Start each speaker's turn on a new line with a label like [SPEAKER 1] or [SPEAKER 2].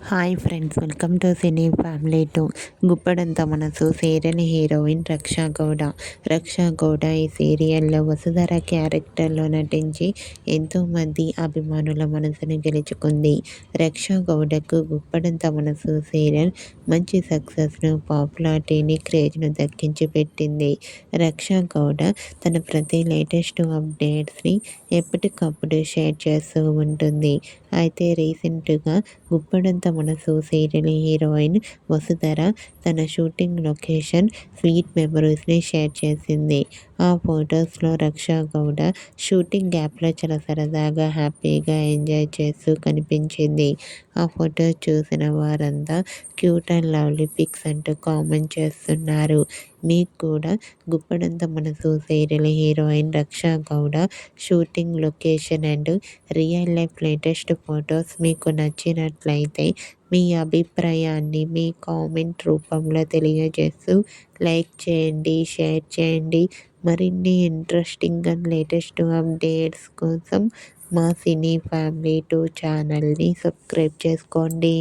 [SPEAKER 1] Hi friends, welcome to cine family two. Guppedantha Manasu serial heroine Raksha Gowda. Raksha Gowda ఈ సీరియల్లో వసుధర క్యారెక్టర్లో నటించి ఎంతోమంది అభిమానుల మనసును గెలుచుకుంది. రక్షా గౌడకు గుప్పడంత మనసు సీరియల్ మంచి సక్సెస్ను, పాపులారిటీని, క్రేజ్ను దక్కించి పెట్టింది. రక్షా గౌడ తన ప్రతి లేటెస్ట్ అప్డేట్స్ని ఎప్పటికప్పుడు షేర్ చేస్తూ ఉంటుంది. అయితే రీసెంట్గా గుప్పడంత మనసు సీరియల్ హీరోయిన్ వసుధర తన షూటింగ్ లొకేషన్ స్వీట్ మెమరీస్ని షేర్ చేసింది. ఆ ఫొటోస్లో రక్షా గౌడ షూటింగ్ గ్యాప్లో చాలా సరదాగా, హ్యాపీగా ఎంజాయ్ చేస్తూ కనిపించింది. ఆ ఫొటోస్ చూసిన వారంతా క్యూట్ అండ్ లవ్లీ పిక్స్ అంటూ కామెంట్ చేస్తున్నారు. మీకు కూడా Guppedantha Manasu serial heroine Raksha Gowda shooting location and real life latest photos మీకు నచ్చినట్లయితే మీ అభిప్రాయాన్ని మీ కామెంట్ రూపంలో తెలియజేస్తూ లైక్ చేయండి, షేర్ చేయండి. మరిన్ని ఇంట్రెస్టింగ్ అండ్ లేటెస్ట్ అప్డేట్స్ కోసం మా సినీ ఫ్యామిలీ టూ ఛానల్ని సబ్స్క్రైబ్ చేసుకోండి.